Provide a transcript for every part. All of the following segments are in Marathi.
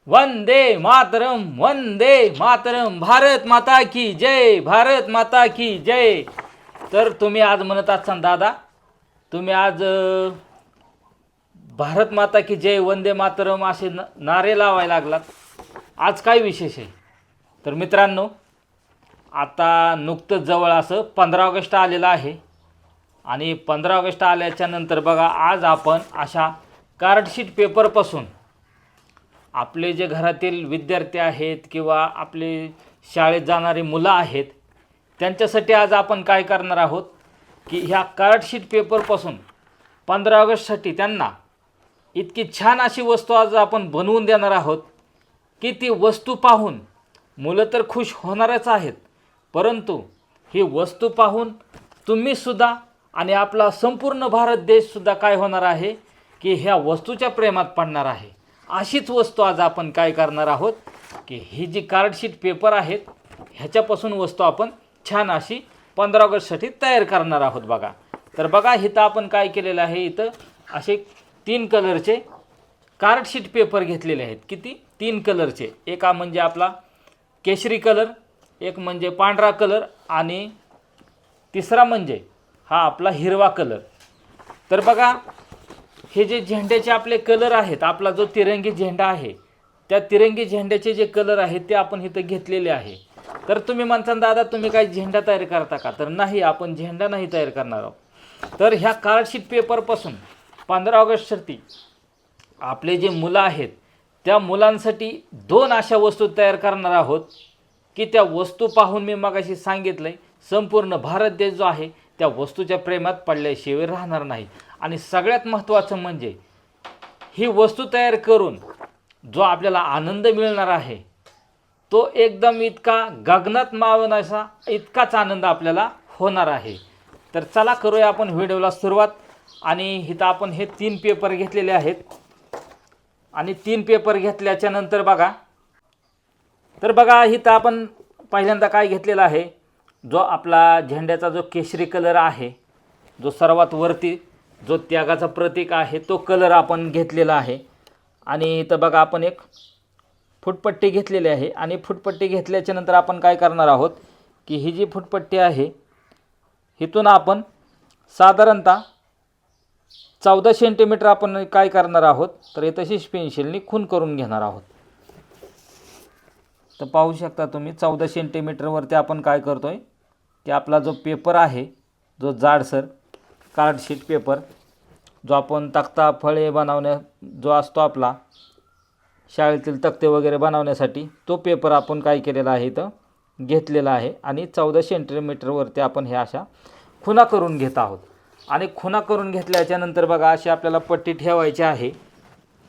वंदे मातरम, वंदे मातरम, भारत माता की जय, भारत माता की जय. तर तुम्ही आज म्हणत असाल दादा, तुम्ही आज भारत माता की जय, वंदे मातरम असे नारे लावायला लागलात. आज काय विशेष आहे? तर मित्रांनो, आता नुकतंच जवळ असं 15 ऑगस्ट आलेलं आहे. आणि 15 ऑगस्ट आल्याच्या नंतर बघा, आज आपण अशा कार्डशीट पेपरपासून आपले जे घरातील विद्यार्थी आहेत किंवा आपले शाळेत जाणारी मुलं आहेत, त्यांच्यासाठी आज आपण काय करणार आहोत की ह्या कार्डशीट पेपरपासून 15 ऑगस्टसाठी त्यांना इतकी छान अशी वस्तू आज आपण बनवून देणार आहोत की ती वस्तू पाहून मुलं तर खुश होणारच आहेत, परंतु ही वस्तू पाहून तुम्हीसुद्धा आणि आपला संपूर्ण भारत देशसुद्धा काय होणार आहे की ह्या वस्तूच्या प्रेमात पडणार आहे. अशीच वस्तू आज आपण काय करणार आहोत की ही जी कार्डशीट पेपर आहेत ह्याच्यापासून वस्तू आपण छान अशी 15 ऑगस्टसाठी तयार करणार आहोत. बघा, तर बघा इथं आपण काय केलेलं आहे, इथं असे 3 कलरचे कार्डशीट पेपर घेतलेले आहेत. किती? 3 कलरचे. एक म्हणजे आपला केशरी कलर, एक म्हणजे पांढरा कलर आणि तिसरा म्हणजे हा आपला हिरवा कलर. तर बघा, हे जे झेंड्याचे आपले कलर आहेत, आपला जो तिरंगी झेंडा आहे त्या तिरंगी झेंड्याचे जे कलर आहेत ते आपण इथं घेतलेले आहे. तर तुम्ही म्हणता दादा तुम्ही काय झेंडा तयार करता का? तर नाही, आपण झेंडा नाही तयार करणार आहोत. तर ह्या कार्डशीट पेपरपासून 15 ऑगस्टसाठी आपले जे मुलं आहेत त्या मुलांसाठी 2 अशा वस्तू तयार करणार आहोत की त्या वस्तू पाहून मी मगाशी सांगितलं आहे संपूर्ण भारत देश जो आहे त्या वस्तूच्या प्रेमात पडल्याशिवाय राहणार नाही. आणि सगळ्यात महत्त्वाचं म्हणजे ही वस्तू तयार करून जो आपल्याला आनंद मिळणार आहे तो एकदम इतका गगनात मावणारा इतकाच आनंद आपल्याला होणार आहे. तर चला करूया आपण व्हिडिओला सुरुवात. आणि इथं आपण हे 3 पेपर घेतलेले आहेत आणि 3 पेपर घेतल्याच्या नंतर बघा, तर बघा इथं आपण पहिल्यांदा काय घेतलेला आहे, जो आपला झेंड्याचा जो केशरी कलर आहे, जो सर्वात वरती जो त्यागाचा प्रतीक आहे तो कलर आपण घेतलेला आहे. आणि इथं बघा आपण एक फुटपट्टी घेतलेली आहे. आणि फुटपट्टी घेतल्याच्या नंतर आपण काय करणार आहोत की ही जी फुटपट्टी आहे इथून आपण साधारणतः 14 सेंटीमीटर आपण काय करणार आहोत, तर हे तशीच पेन्सिलनी खून करून घेणार आहोत. तर पाहू शकता तुम्ही 14 सेंटीमीटरवरती आपण काय करतोय की आपला जो पेपर आहे, जो जाडसर कार्डशीट पेपर, जो आपण तक्ता फळे बनवण्या जो असतो आपला शाळेतील तक्ते वगैरे बनवण्यासाठी, तो पेपर आपण काय केलेला आहे इथं घेतलेला आहे. आणि 14 सेंटीमीटरवरती आपण हे अशा खुणा करून घेत आहोत. आणि खुणा करून घेतल्याच्या नंतर बघा अशी आपल्याला पट्टी ठेवायची आहे.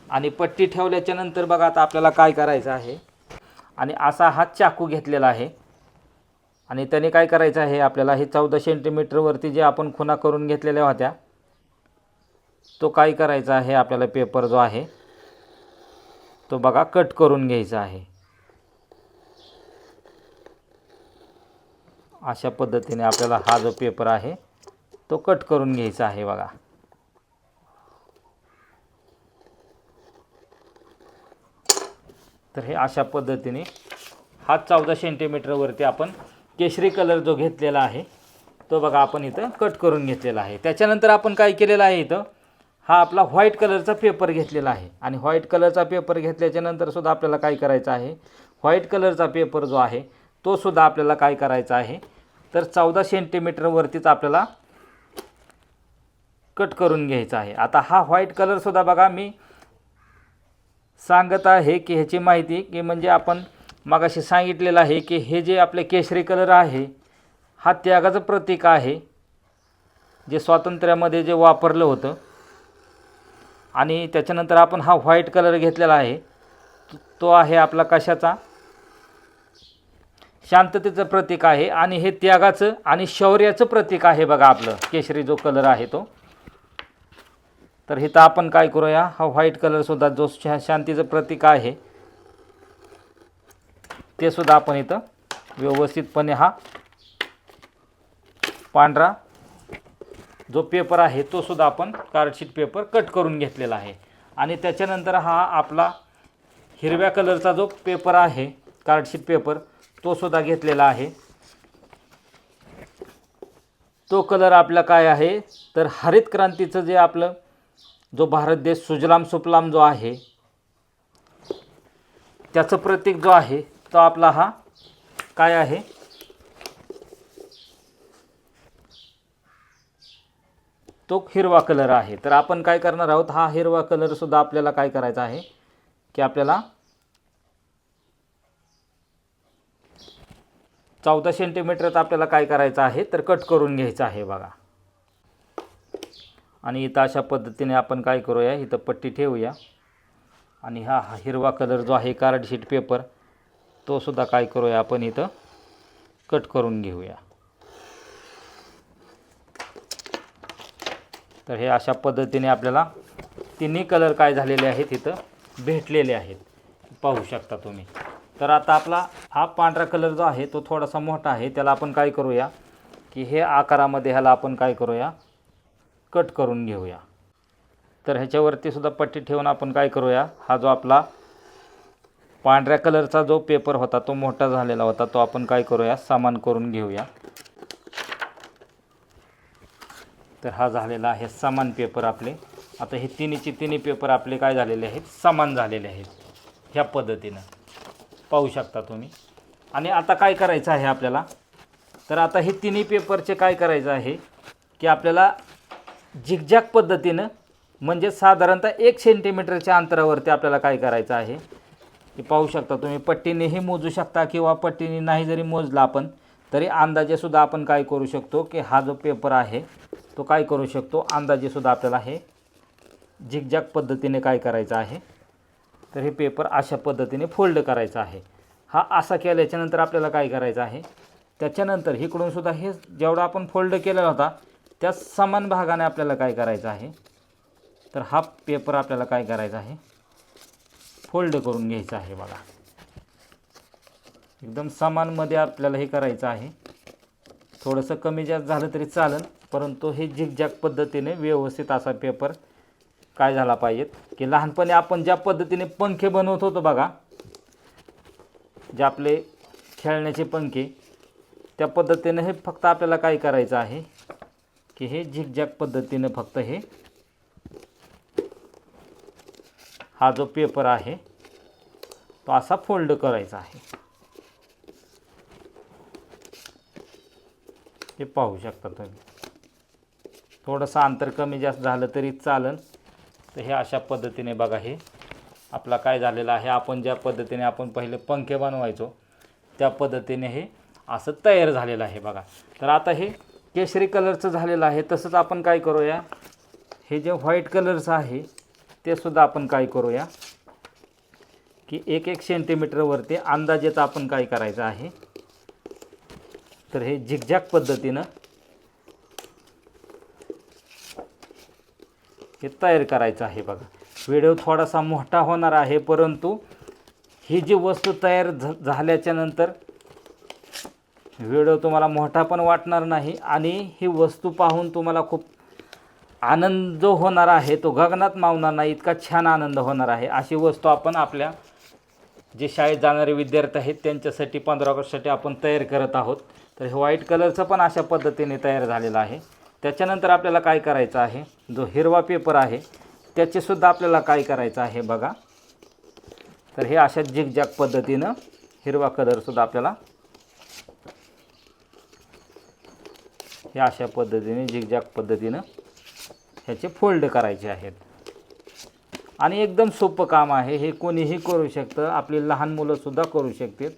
आणि पट्टी ठेवल्याच्या नंतर बघा आता आपल्याला काय करायचं आहे, आणि असा हा चाकू घेतलेला आहे आणि त्याने काय करायचं आहे आपल्याला हे 14 सेंटीमीटरवरती जे आपण खुणा करून घेतलेल्या होत्या तो काय करायचा आहे आपल्याला पेपर जो आहे तो बघा कट करून घ्यायचा आहे. अशा पद्धतीने आपल्याला हा जो पेपर आहे तो कट करून घ्यायचा आहे. बघा, तर हे अशा पद्धतीने हा 14 सेंटीमीटरवरती आपण केशरी कलर जो घेतलेला आहे तो बघा आपण इथं कट करून घेतलेला आहे. त्याच्यानंतर आपण काय केलेलं आहे, इथं हा आपला व्हाईट कलरचा पेपर घेतलेला आहे. आणि व्हाईट कलरचा पेपर घेतल्याच्या नंतर सुद्धा आपल्याला काय करायचं आहे, व्हाईट कलरचा पेपर जो आहे तो सुद्धा आपल्याला काय करायचा आहे, तर 14 सेंटीमीटरवरतीच आपल्याला कट करून घ्यायचा आहे. आता हा व्हाईट कलरसुद्धा बघा मी सांगत आहे की ह्याची माहिती की म्हणजे आपण मगाशी सांगितलेलं आहे की हे जे आपले केशरी कलर आहे हा त्यागाचं प्रतीक आहे, जे स्वातंत्र्यामध्ये जे वापरलं होतं. आणि त्याच्यानंतर आपण हा व्हाईट कलर घेतलेला आहे तो आहे आपला कशाचा, शांततेचं प्रतीक आहे. आणि हे त्यागाचं आणि शौर्याचं प्रतीक आहे बघा आपलं केशरी जो कलर आहे तो. तर इथं आपण काय करूया, हा व्हाईट कलरसुद्धा जो शांतीचं प्रतीक आहे ते सुद्धा आपण इथं व्यवस्थितपणे हा पांढरा जो पेपर आहे तो सुद्धा आपण कार्डशीट पेपर कट करून घेतलेला आहे. आणि त्याच्यानंतर हा आपला हिरव्या कलरचा जो पेपर आहे कार्डशीट पेपर तो सुद्धा घेतलेला आहे. तो कलर आपला काय आहे तर हरित क्रांतीचं जे आपलं जो भारत देश सुजलाम सुफलाम जो आहे त्याचं प्रतीक जो आहे तो आपला हा काय आहे तो हिरवा कलर आहे. तर आपण काय करणार आहोत हा हिरवा कलर सुद्धा आपल्याला काय करायचा आहे की आपल्याला 14 सेंटीमीटरचा आपल्याला काय करायचं आहे तर कट करून घ्यायचं आहे बघा. आणि इथं अशा पद्धतीने आपण काय करूया इथं पट्टी ठेवूया आणि हा हिरवा कलर जो आहे कार्डशीट पेपर तो सुद्धा काय करूया आपण इथं कट करून घेऊया. तर हे अशा पद्धतीने आपल्याला तिन्ही कलर काय झालेले आहेत इथं भेटलेले आहेत पाहू शकता तुम्ही. तर आता आपला हा पांढरा कलर जो आहे तो थोडासा मोठा आहे त्याला आपण काय करूया की हे आकारामध्ये ह्याला आपण काय करूया कट करून घेऊया. तर ह्याच्यावरती सुद्धा पट्टी ठेवून आपण काय करूया हा जो आपला पांढऱ्या कलरचा जो पेपर होता तो मोठा झालेला होता तो आपण काय करूया समान करून घेऊया. तर हा झालेला आहे समान पेपर आपले. आता हे तिन्ही पेपर आपले काय झालेले आहेत समान झालेले आहेत ह्या पद्धतीनं पाहू शकता तुम्ही. आणि आता काय करायचं आहे आपल्याला तर आता हे तिन्ही पेपरचे काय करायचं आहे की आपल्याला झिगझॅग पद्धतीनं म्हणजे साधारणतः 1 सेंटीमीटरच्या अंतरावरती आपल्याला काय करायचं आहे की पाहू शकता तुम्ही. पट्टीनेही मोजू शकता किंवा पट्टीने नाही जरी मोजला आपण तरी अंदाजेसुद्धा आपण काय करू शकतो की हा जो पेपर आहे तो काय करू शकतो अंदाजेसुद्धा आपल्याला हे झिगझॅग पद्धतीने काय करायचं आहे तर हे पेपर अशा पद्धतीने फोल्ड करायचा आहे. हा असा केल्याच्यानंतर आपल्याला काय करायचं आहे त्याच्यानंतर इकडून सुद्धा हे जेवढा आपण फोल्ड केलेला होता त्या समान भागाने आपल्याला काय करायचं आहे तर हा पेपर आपल्याला काय करायचा आहे फोल्ड करून घ्यायचा आहे बघा. एकदम समानमध्ये आपल्याला हे करायचं आहे. थोडंसं कमी जास्त झालं तरी चालेल परंतु हे झिगझॅग पद्धतीने व्यवस्थित असा पेपर काय झाला पाहिजेत की लहानपणी आपण ज्या पद्धतीने पंखे बनवत होतो बघा जे आपले खेळण्याचे पंखे त्या पद्धतीने हे फक्त आपल्याला काय करायचं आहे की हे झिगझॅग पद्धतीने फक्त हे हा जो पेपर आहे तो असा फोल्ड करायचा आहे. हे पाहू शकता तुम्ही. थोडंसं अंतर कमी जास्त झालं तरी चालेल. तर हे अशा पद्धतीने बघा हे आपला काय झालेलं आहे आपण ज्या पद्धतीने आपण पहिले पंखे बनवायचो त्या पद्धतीने हे असं तयार झालेलं आहे बघा. तर आता हे केशरी कलरचं झालेलं आहे. तसंच आपण काय करूया हे जे व्हाईट कलरचं आहे ते सुद्धा आपण काय करूया की 1 सेंटीमीटरवरती अंदाजेच आपण काय करायचं आहे तर हे झिगझॅग पद्धतीनं हे तयार करायचं आहे बघा. व्हिडिओ थोडासा मोठा होणार आहे परंतु ही जी वस्तू तयार झाल्याच्या नंतर व्हिडिओ तुम्हाला मोठा पण वाटणार नाही आणि ही वस्तू पाहून तुम्हाला खूप आनंद जो होणार आहे तो गगनात मावणार नाही इतका छान आनंद होणार आहे. अशी वस्तू आपण आपल्या जे शाळेत जाणारे विद्यार्थी आहेत त्यांच्यासाठी 15 ऑगस्टसाठी आपण तयार करत आहोत. तर हे व्हाईट कलरचं पण अशा पद्धतीने तयार झालेलं आहे. त्याच्यानंतर आपल्याला काय करायचं आहे जो हिरवा पेपर आहे त्याचेसुद्धा आपल्याला काय करायचं आहे बघा. तर हे अशा झिगझॅग पद्धतीनं हिरवा कलरसुद्धा आपल्याला हे अशा पद्धतीने झिगझॅग पद्धतीनं ह्याचे फोल्ड करायचे आहेत. आणि एकदम सोपं काम आहे हे कोणीही करू शकतं. आपली लहान मुलंसुद्धा करू शकतात.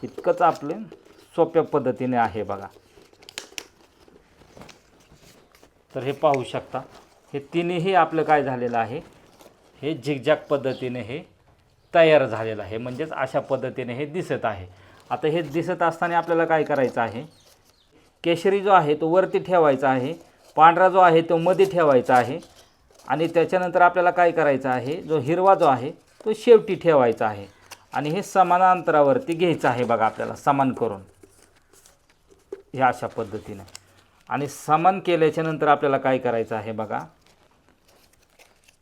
इतकंच आपले सोप्या पद्धतीने आहे बघा. तर हे पाहू शकता हे तिन्ही आपलं काय झालेलं आहे हे झिगझॅग पद्धतीने हे तयार झालेलं आहे. म्हणजेच अशा पद्धतीने हे दिसत आहे. आता हे दिसत असताना आपल्याला काय करायचं आहे केशरी जो आहे तो वरती ठेवायचा आहे. पांढरा जो आहे तो मध्ये ठेवायचा आहे. आणि त्याच्यानंतर आपल्याला काय करायचं आहे जो हिरवा जो आहे तो शेवटी ठेवायचा आहे. आणि हे समान अंतरावरती घ्यायचं आहे बघा आपल्याला समान करून ह्या अशा पद्धतीने. आणि समान केल्याच्यानंतर आपल्याला काय करायचं आहे बघा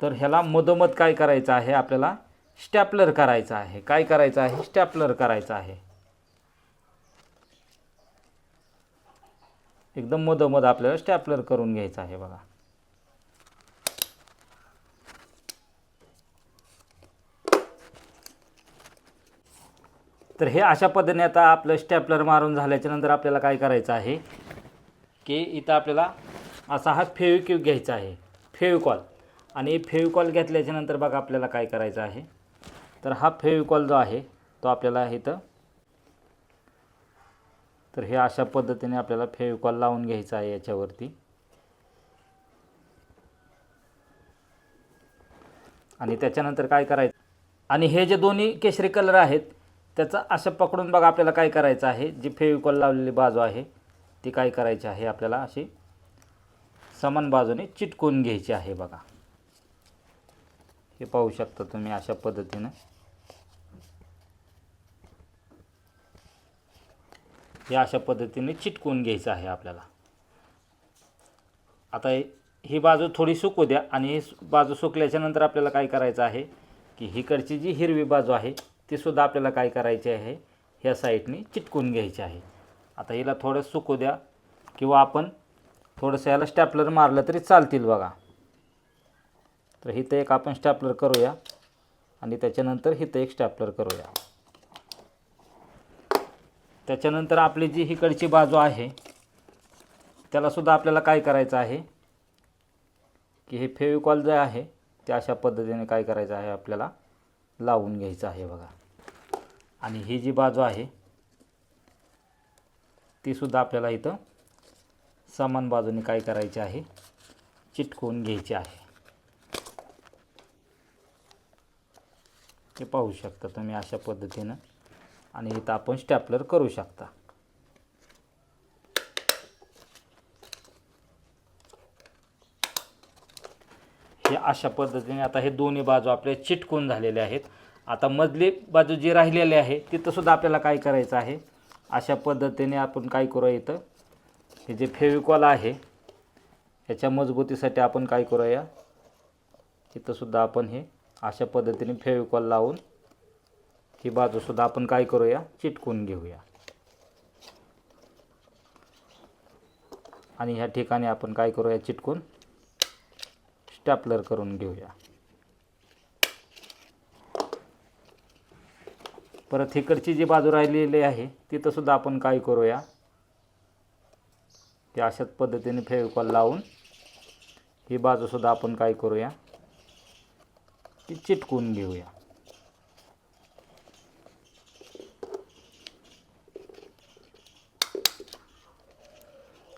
तर ह्याला मधोमध काय करायचं आहे आपल्याला स्टॅपलर करायचं आहे. काय करायचं आहे? स्टॅपलर करायचं आहे. एकदम मधोमध आपल्याला स्टॅपलर करून घ्यायचं आहे बघा. तर हे अशा पद्धतीने आता आपलं स्टॅपलर मारून झाल्याच्या नंतर आपल्याला काय करायचं आहे की इथं आपल्याला असा हा फेविक्विक घ्यायचा आहे, फेविकॉल. आणि फेविकॉल घेतल्याच्या नंतर बघा आपल्याला काय करायचं आहे, तर हा फेविकॉल जो आहे तो आपल्याला इथं, तर हे अशा पद्धतीने आपल्याला फेविकॉल लावून घ्यायचा आहे याच्यावरती. आणि त्याच्यानंतर काय करायचं, आणि हे जे दोन्ही केशरी कलर आहेत त्याचा असं पकडून बघा आपल्याला काय करायचं आहे, जी फेविकॉल लावलेली बाजू आहे ती काय करायची आहे, आपल्याला अशी समान बाजूने चिटकवून घ्यायची आहे बघा. हे पाहू शकता तुम्ही अशा पद्धतीने हे अशा पद्धतीने चिटकवून घ्यायचं आहे आपल्याला. आता ही बाजू थोडी सुकू द्या, आणि ही बाजू सुकल्याच्या नंतर आपल्याला काय करायचं आहे की हिकडची जी हिरवी बाजू आहे ती सुद्धा आपल्याला काय करायची आहे, ह्या साईडने चिटकून घ्यायची आहे. आता हिला थोडं सुकू द्या, किंवा आपण थोडंसं याला स्टॅपलर मारलं तरी चालतील बघा. तर इथं एक आपण स्टॅपलर करूया, आणि त्याच्यानंतर इथं एक स्टॅपलर करूया. त्याच्यानंतर आपली जी हिकडची बाजू आहे त्यालासुद्धा आपल्याला काय करायचं आहे की हे फेविकॉल जे आहे ते अशा पद्धतीने काय करायचं आहे, आपल्याला लावून घ्यायचं आहे बघा. आणि ही जी बाजू आहे ती सुद्धा आपल्याला इथं समान बाजूने काय करायची आहे, चिटकवून घ्यायची आहे. हे पाहू शकता तुम्ही अशा पद्धतीनं. आणि इथं आपण स्टॅपलर करू शकता. हे अशा पद्धतीने आता हे दोन्ही बाजू आपले चिटकून झालेले आहेत. आता मधली बाजू जी राहिलेली आहे तिथं सुद्धा आपल्याला काय करायचं आहे, अशा पद्धतीने आपण काय करूया, इथं हे जे फेविकॉल आहे ह्याच्या मजबूतीसाठी आपण काय करूया, इथं सुद्धा आपण हे अशा पद्धतीने फेविकॉल लावून ही बाजूसुद्धा आपण काय करूया, चिटकून घेऊया. आणि ह्या ठिकाणी आपण काय करूया, चिटकून स्टॅपलर करून घेऊया. परत इकडची जी बाजू राहिलेली आहे तिथं सुद्धा आपण काय करूया, ते अशाच पद्धतीने फेविकॉल लावून ही बाजूसुद्धा आपण काय करूया, ती चिटकून घेऊया.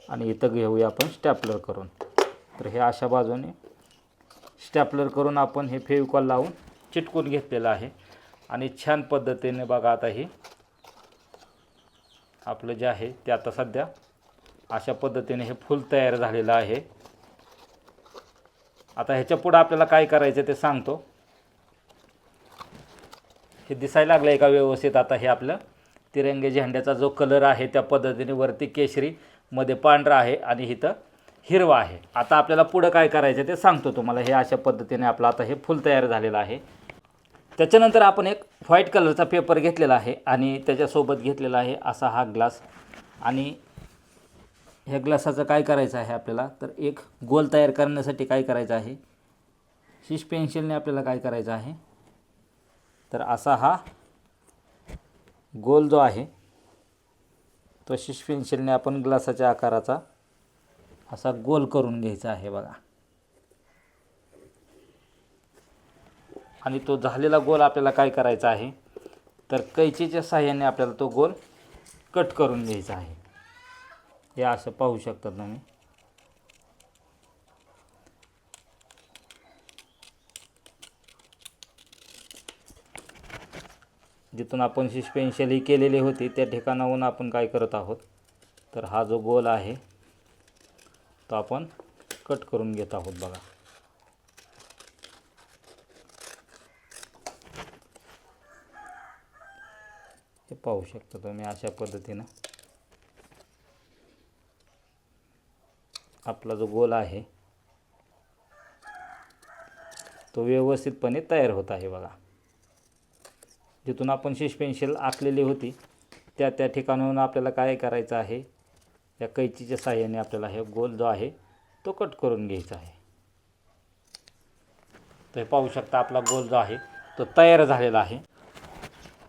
आणि इथं घेऊया आपण स्टॅपलर करून. तर हे अशा बाजूने स्टॅपलर करून आपण हे फेविकॉल लावून चिटकून घेतलेलं आहे. आणि छान पद्धतीने बघा आता हे आपलं जे आहे ते आता सध्या अशा पद्धतीने हे फुल तयार झालेलं आहे. आता ह्याच्या पुढं आपल्याला काय करायचं ते सांगतो. हे दिसायला लागलं आहे का व्यवस्थित? आता हे आपलं तिरंगी झेंड्याचा जो कलर आहे त्या पद्धतीने वरती केशरी, मध्ये पांढरा आहे आणि इथं हिरवा आहे. आता आपल्याला पुढं काय करायचं ते सांगतो तुम्हाला. हे अशा पद्धतीने आपलं आता हे फुल तयार झालेलं आहे. त्याच्यानंतर आपण एक व्हाईट कलरचा पेपर घेतलेला आहे आणि त्याच्यासोबत घेतलेला आहे असा हा ग्लास. आणि ह्या ग्लासाचं काय करायचं आहे आपल्याला, तर एक गोल तयार करण्यासाठी काय करायचं आहे, शिश पेन्सिलने आपल्याला काय करायचं आहे, तर असा हा गोल जो आहे तो शिश पेन्सिलने आपण ग्लासाच्या आकाराचा असा गोल करून घ्यायचा आहे बघा. आणि तो झालेला गोल आपल्याला काय करायचा आहे, तर कैचीच्या साहाय्याने आपल्याला तो गोल कट करून घ्यायचा आहे. हे असं पाहू शकता तुम्ही. जिथून आपण शिश पेन्सिल ही केलेली होती त्या ठिकाणाहून आपण काय करत आहोत, तर हा जो गोल आहे तो आपण कट करून घेत आहोत बघा. हे पाहू शकता तुम्ही अशा पद्धतीनं आपला जो गोल आहे तो व्यवस्थितपणे तयार होत आहे बघा. जिथून आपण शिश पेन्सिल आखलेली होती त्या ठिकाणाहून आपल्याला काय करायचं आहे, या कैचीच्या साहाय्याने आपल्याला हे गोल जो आहे तो कट करून घ्यायचा आहे. तर पाहू शकता आपला गोल जो आहे तो तयार झालेला आहे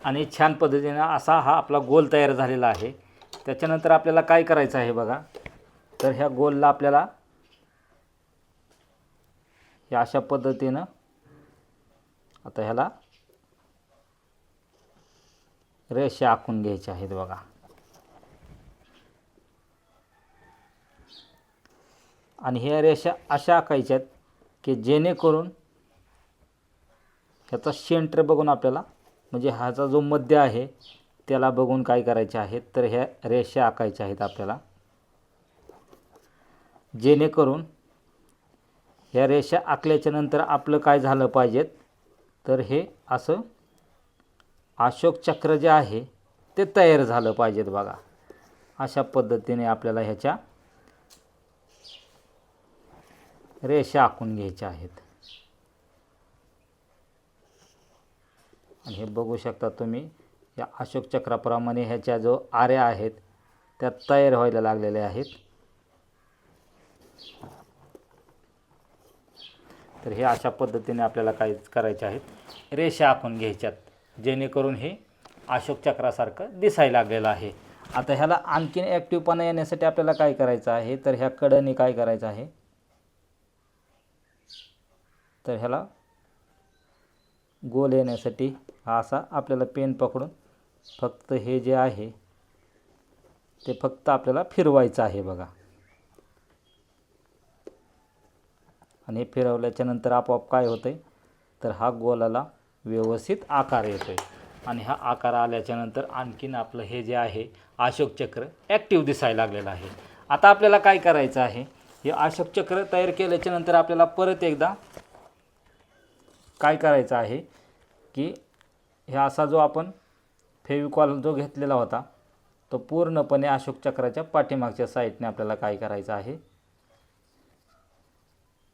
आणि छान पद्धतीने असा हा आपला गोल तयार झालेला आहे. त्याच्यानंतर आपल्याला काय करायचं आहे बघा, तर ह्या गोलला आपल्याला या अशा पद्धतीनं आता ह्याला रेषा आखून घ्यायच्या आहेत बघा. आणि ह्या रेषा अशा आखायच्यात की जेणेकरून ह्याचा सेंटर बघून आपल्याला, म्हणजे ह्याचा जो मध्य आहे त्याला बघून काय करायचे आहेत, तर ह्या रेषा आखायच्या आहेत आपल्याला. जेणेकरून ह्या रेषा आखल्याच्या नंतर आपलं काय झालं पाहिजेत, तर हे असं अशोक चक्र जे आहे ते तयार झालं पाहिजेत बघा. अशा पद्धतीने आपल्याला ह्याच्या रेषा आखून घ्यायच्या आहेत. आणि हे बघू शकता तुम्ही, या अशोक चक्राप्रमाणे ह्याच्या जो आऱ्या आहेत त्या तयार व्हायला लागलेल्या आहेत. तर हे अशा पद्धतीने आपल्याला काय करायचे आहेत, रेषा आखून घ्यायच्यात, जेणेकरून हे अशोक चक्रासारखं दिसायला लागलेलं आहे. आता ह्याला आणखीन ॲक्टिव्हपणा येण्यासाठी आपल्याला काय करायचं आहे, तर ह्या कडेने काय करायचं आहे, तर ह्याला गोल येण्यासाठी हा असा आपल्याला पेन पकडून फक्त हे जे आहे ते फक्त आपल्याला फिरवायचं आहे बघा. आणि हे फिरवल्याच्या नंतर आपोआप काय होतं आहे, तर हा गोलाला व्यवस्थित आकार येतो आहे. आणि हा आकार आल्याच्या नंतर आणखीन आपलं हे जे आहे अशोक चक्र ॲक्टिव्ह दिसायला लागलेलं आहे. आता आपल्याला काय करायचं आहे, हे अशोक चक्र तयार केल्याच्या नंतर आपल्याला परत एकदा काय करायचं आहे की हे असा जो आपण फेविकॉल जो घेतलेला होता तो पूर्णपणे अशोक चक्राच्या पाठीमागच्या साईडने आपल्याला काय करायचं आहे,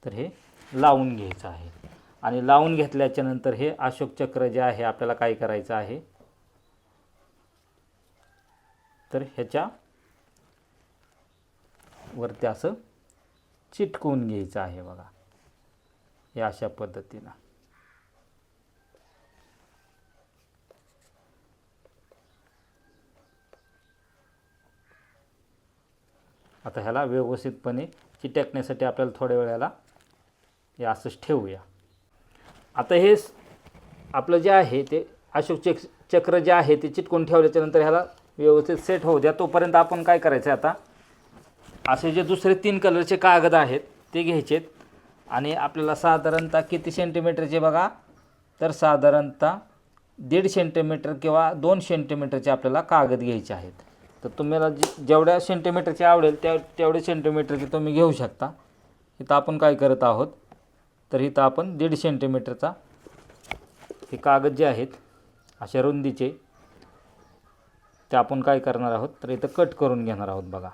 तर हे लावून घ्यायचं आहे. आणि लावून घेतल्याच्या नंतर हे अशोक चक्र जे आहे आपल्याला काय करायचं आहे, तर ह्याच्या वरती असं चिटकवून घ्यायचं आहे बघा, या अशा पद्धतीनं. आता ह्याला व्यवस्थितपणे चिटकण्यासाठी आपल्याला थोड्या वेळाला हे असंच ठेवूया. आता हे आपलं जे आहे ते अशोक चक्र जे आहे ते चिटकून ठेवल्याच्यानंतर ह्याला व्यवस्थित सेट होऊ द्या. तोपर्यंत आपण काय करायचं आहे, आता असे जे दुसरे 3 कलरचे कागद आहेत ते घ्यायचेत. आणि आपल्याला साधारणतः किती सेंटीमीटरचे बघा, तर साधारणतः 1.5 सेंटीमीटर किंवा 2 सेंटीमीटरचे आपल्याला कागद घ्यायचे आहेत. तर तुम्हाला जेवढ्या सेंटीमीटरचे आवडेल तेवढे सेंटीमीटरचे तुम्ही घेऊ शकता. इथं आपण काय करत आहोत, तर इथं आपण 1.5 सेंटीमीटरचा हे कागद जे आहेत अशा रुंदीचे ते आपण काय करणार आहोत, तर इथं कट करून घेणार आहोत बघा.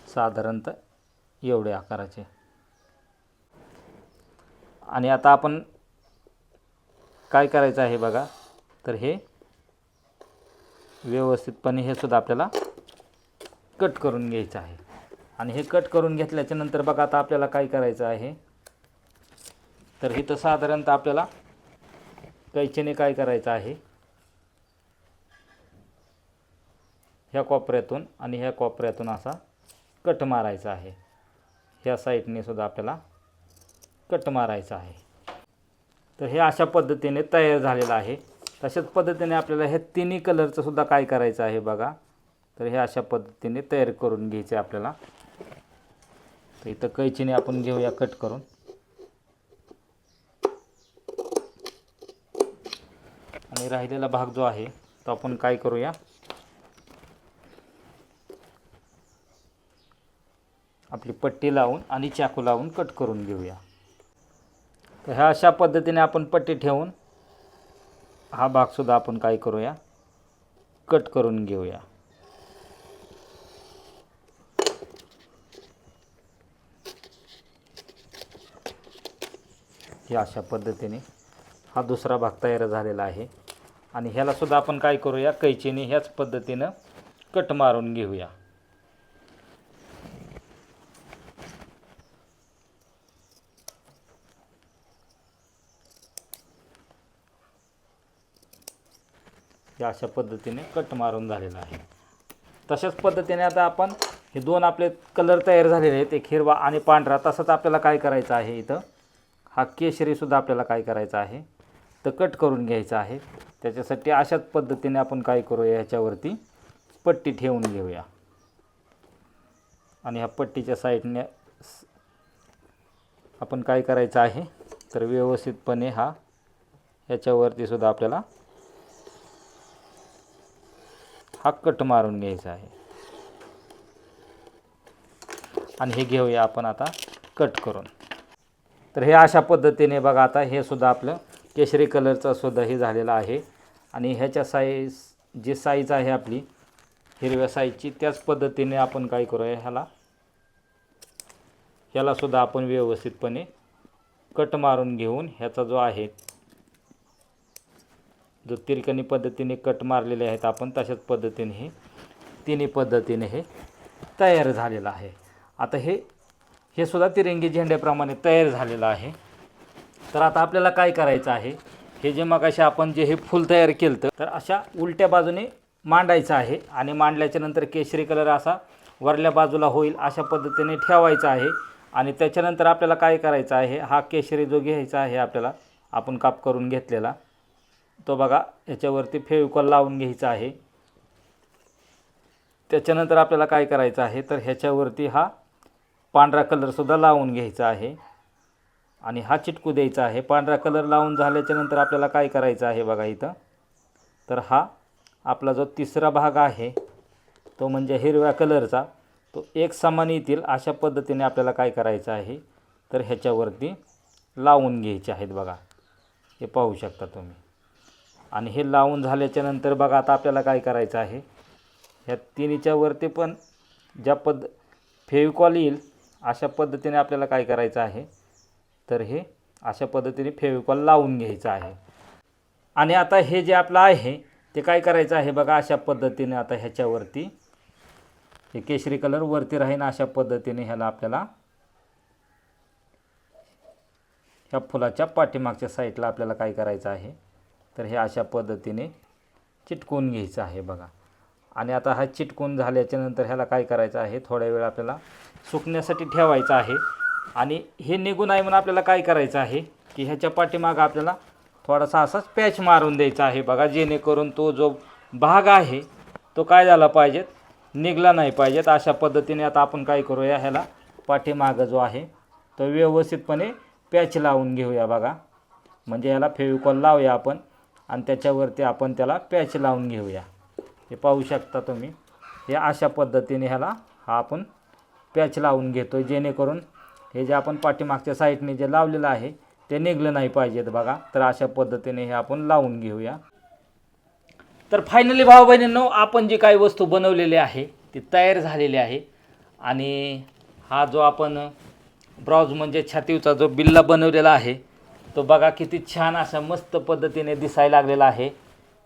साधारणतः एवढे आकाराचे. आणि आता आपण काय करायचं आहे बघा, तर हे व्यवस्थितपणे हे सुद्धा आपल्याला कट करून घ्यायचं आहे. आणि हे कट करून घेतल्याच्या नंतर बघा आता आपल्याला काय करायचं आहे, तर इथं साधारणतः आपल्याला कैचीने काय करायचं आहे, ह्या कोपऱ्यातून आणि ह्या कोपऱ्यातून असा कट मारायचा आहे. ह्या साईडने सुद्धा आपल्याला कट मारायचा आहे. तर हे अशा पद्धतीने तयार झालेलं आहे. तशाच पद्धतीने आपल्याला हे तिन्ही कलरचं सुद्धा काय करायचं आहे बघा, तर हे अशा पद्धतीने तयार करून घ्यायचे आपल्याला. तर इथं कैचीने आपण घेऊया कट करून. आणि राहिलेला भाग जो आहे तो आपण काय करूया, आपली पट्टी लावून आणि चाकू लावून कट करून घेऊया. तर ह्या अशा पद्धतीने आपण पट्टी ठेवून हा भागसुद्धा आपण काय करूया, कट करून घेऊया. हे अशा पद्धतीने हा दुसरा भाग तयार झालेला आहे. आणि ह्याला सुद्धा आपण काय करूया, कैचीने ह्याच पद्धतीनं कट मारून घेऊया. हे अशा पद्धतीने कट मारून झालेला आहे. तशाच पद्धतीने आता आपण हे दोन आपले कलर तयार झालेले आहेत, एक हिरवा आणि पांढरा. तसंच आपल्याला काय करायचं आहे, इथं हा केशरीसुद्धा आपल्याला काय करायचा आहे तर कट करून घ्यायचा आहे. त्याच्यासाठी अशाच पद्धतीने आपण काय करूया, ह्याच्यावरती पट्टी ठेवून घेऊया. आणि ह्या पट्टीच्या साईडने आपण काय करायचं आहे तर व्यवस्थितपणे हा ह्याच्यावरती सुद्धा आपल्याला हा कट मारून घ्यायचा आहे. आणि हे घेऊया आपण आता कट करून. तर हे अशा पद्धतीने बघा, आता हे सुद्धा आपलं केशरी कलरचं सुद्धा हे झालेलं आहे. आणि ह्याच्या जी साईज आहे आपली हिरव्या साईजची, त्याच पद्धतीने आपण काय करूया, ह्याला सुद्धा आपण व्यवस्थितपणे कट मारून घेऊन ह्याचा जो आहे जो तिरकणी पद्धतीने कट मारलेले आहेत आपण, तशाच पद्धतीने हे तिन्ही पद्धतीने हे तयार झालेलं आहे. आता हे सुद्धा तिरंगी झेंड्याप्रमाणे तयार झालेलं आहे. तर आता आपल्याला काय करायचं आहे, हे जे मगाशी आपण जे हे फूल तयार केलं तर अशा उलट्या बाजूने मांडायचं आहे. आणि मांडल्याच्या नंतर केशरी कलर असा वरल्या बाजूला होईल अशा पद्धतीने ठेवायचा आहे. आणि त्याच्यानंतर आपल्याला काय करायचं आहे, हा केशरी जो घ्यायचा आहे आपल्याला, आपण काप करून घेतलेला तो बघा, ह्याच्यावरती फेविकॉल लावून घ्यायचा आहे. त्याच्यानंतर आपल्याला काय करायचं आहे तर ह्याच्यावरती हा पांढरा कलरसुद्धा लावून घ्यायचा आहे. आणि हा चिटकू द्यायचा आहे. पांढरा कलर लावून झाल्याच्या नंतर आपल्याला काय करायचं आहे बघा इथं, तर हा आपला जो तिसरा भाग आहे तो म्हणजे हिरव्या कलरचा, तो एक समान येतील अशा पद्धतीने आपल्याला काय करायचं आहे तर ह्याच्यावरती लावून घ्यायचे आहेत बघा, हे पाहू शकता तुम्ही. आणि हे लावून झाल्याच्या नंतर बघा, आता आपल्याला काय करायचं आहे, ह्या तिन्हीच्या वरती पण ज्या फेविकॉल येईल अशा पद्धतीने आपल्याला काय करायचं आहे तर हे अशा पद्धतीने फेविकॉल लावून घ्यायचं आहे. आणि आता हे जे आपलं आहे ते काय करायचं आहे बघा, अशा पद्धतीने आता ह्याच्यावरती हे केशरी कलर वरती राहीन अशा पद्धतीने ह्याला आपल्याला ह्या फुलाच्या पाठीमागच्या साईडला आपल्याला काय करायचं आहे तर हे अशा पद्धतीने चिटकवून घ्यायचं आहे बघा. आणि आता हा चिटकून झाल्याच्या नंतर ह्याला काय करायचं आहे, थोड्या वेळ आपल्याला सुकण्यासाठी ठेवायचं आहे. आणि हे निघून आहे म्हणून आपल्याला काय करायचं आहे की ह्याच्या पाठीमागं आपल्याला थोडासा असाच पॅच मारून द्यायचा आहे बघा, जेणेकरून तो जो भाग आहे तो काय झाला पाहिजेत, निघला नाही पाहिजेत. अशा पद्धतीने आता आपण काय करूया, ह्याला पाठीमागं जो आहे तो व्यवस्थितपणे पॅच लावून घेऊया बघा. म्हणजे ह्याला फेविकॉल लावूया आपण आणि त्याच्यावरती आपण त्याला पॅच लावून घेऊया. हे पाहू शकता तुम्ही, हे अशा पद्धतीने ह्याला हा आपण पॅच लावून घेतो, जेणेकरून हे जे आपण पाठीमागच्या साईडने जे लावलेलं आहे ते निघलं नाही पाहिजेत बघा. तर अशा पद्धतीने हे आपण लावून घेऊया. तर फायनली भाऊ बहिणींनो, आपण जी काही वस्तू बनवलेली आहे ती तयार झालेली आहे. आणि हा जो आपण ब्राउज म्हणजे छातीवचा जो बिल्ला बनवलेला आहे तो बघा किती छान अशा मस्त पद्धतीने दिसायला लागलेला आहे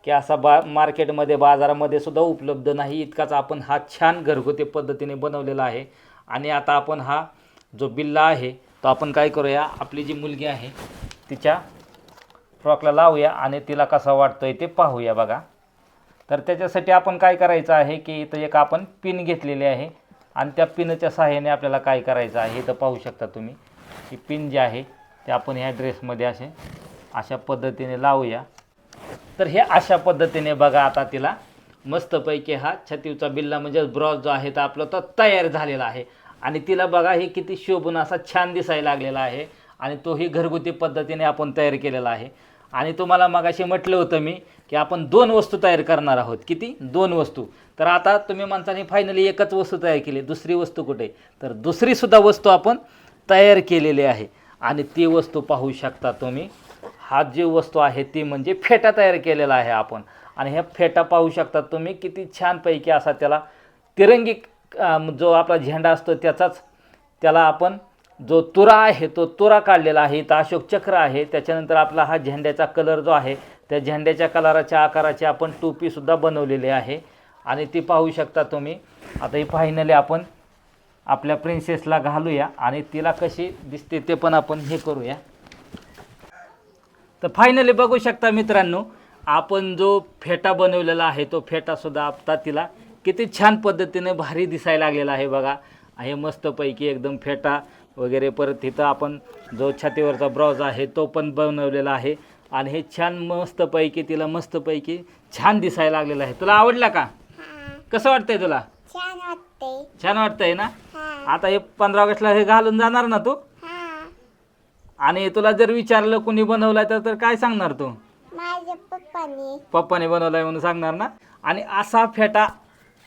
की असा मार्केटमध्ये बाजारामध्ये सुद्धा उपलब्ध नाही इतकाच आपण हा छान घरगुती पद्धतीने बनवलेला आहे. आणि आता आपण हा जो बिल्ला आहे तो आपण काय करूया, आपली जी मुलगी आहे तिच्या फ्रॉकला लावूया आणि तिला कसा वाटतोय ते पाहूया बघा. तर त्याच्यासाठी आपण काय करायचं आहे की इथं एक आपण पिन घेतलेली आहे आणि त्या पिनच्या सहाय्याने आपल्याला काय करायचं आहे, इथं पाहू शकता तुम्ही की पिन जे आहे ते आपण ह्या ड्रेसमध्ये अशा पद्धतीने लावूया. तर हे अशा पद्धतीने बघा, आता तिला मस्तपैकी हा छतीवचा बिल्ला म्हणजे ब्राउज जो आहे तर आपला तो तयार झालेला आहे. आणि तिला बघा हे किती शोभून असा छान दिसायला लागलेला आहे. आणि तोही घरगुती पद्धतीने आपण तयार केलेला आहे. आणि तुम्हाला मगाशी म्हटलं होतं मी की आपण 2 वस्तू तयार करणार आहोत. किती? 2 वस्तू. तर आता तुम्ही म्हणताना फायनली एकच वस्तू तयार केली, दुसरी वस्तू कुठे? तर दुसरीसुद्धा वस्तू आपण तयार केलेली आहे. आणि ती वस्तू पाहू शकता तुम्ही, हा जी वस्तू आहे ती म्हणजे फेटा तयार केलेला आहे आपण. आणि ह्या फेटा पाहू शकता तुम्ही किती छानपैकी असा त्याला तिरंगी जो आपला झेंडा असतो त्याला आपण जो तुरा आहे तो तुरा काढलेला आहे. इथं अशोक चक्र आहे. त्याच्यानंतर आपला हा झेंड्याचा कलर जो आहे त्या झेंड्याच्या कलराच्या आकाराची आपण टोपीसुद्धा बनवलेली आहे आणि ती पाहू शकता तुम्ही. आता ही फायनली आपण आपल्या प्रिन्सेसला घालूया आणि तिला कशी दिसते ते पण आपण हे करूया. तर फायनली बघू शकता मित्रांनो, आपण जो फेटा बनवलेला आहे तो फेटासुद्धा आता तिला किती छान पद्धतीने भारी दिसायला लागलेला आहे बघा. हे मस्तपैकी एकदम फेटा वगैरे. परत इथं आपण जो छातीवरचा ब्राउज आहे तो पण बनवलेला आहे आणि हे छान मस्तपैकी तिला मस्तपैकी छान दिसायला लागलेलं आहे. तुला आवडला का? कसं वाटतंय तुला? छान वाटते. छान वाटतंय ना? आता हे 15 ऑगस्टला हे घालून जाणार ना तू? आणि तुला जर विचारलं कुणी बनवलाय तर काय सांगणार तू? माझ्या पप्पाने बनवलाय म्हणून सांगणार ना. आणि असा फेटा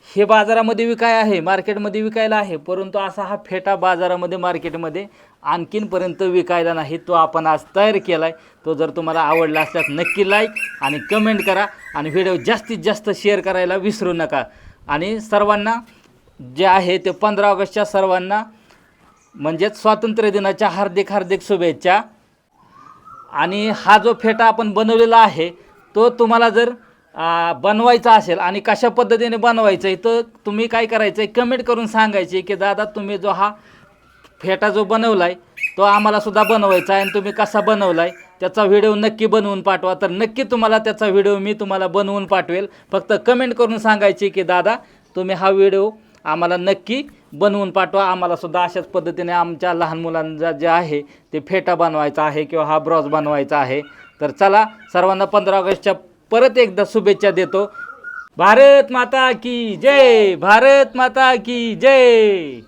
हे बाजारामध्ये विकाय आहे, मार्केटमध्ये विकायला आहे, परंतु असा हा फेटा बाजारामध्ये मार्केटमध्ये आणखीनपर्यंत विकायला नाही. तो आपण आज तयार केला आहे. तो जर तुम्हाला आवडला असल्यास नक्की लाईक आणि कमेंट करा आणि व्हिडिओ जास्तीत जास्त शेअर करायला विसरू नका. आणि सर्वांना जे आहे ते 15 ऑगस्टच्या सर्वांना म्हणजेच स्वातंत्र्य दिनाच्या हार्दिक हार्दिक शुभेच्छा. आणि हा जो फेटा आपण बनवलेला आहे तो तुम्हाला जर बनवायचा असेल आणि कशा पद्धतीने बनवायचं आहे तर तुम्ही काय करायचं आहे, कमेंट करून सांगायचे की दादा तुम्ही जो हा फेटा जो बनवला आहे तो आम्हालासुद्धा बनवायचा आहे आणि तुम्ही कसा बनवला आहे त्याचा व्हिडिओ नक्की बनवून पाठवा. तर नक्की तुम्हाला त्याचा व्हिडिओ मी तुम्हाला बनवून पाठवेल. फक्त कमेंट करून सांगायचे की दादा तुम्ही हा व्हिडिओ आम्हाला नक्की बनवून पाठवा. आम्हालासुद्धा अशाच पद्धतीने आमच्या लहान मुलांचा जे आहे ते फेटा बनवायचा आहे किंवा हा ब्राउज बनवायचा आहे. तर चला सर्वांना 15 ऑगस्टच्या परत एकदा शुभेच्छा देतो. भारत माता की जय, भारत माता की जय.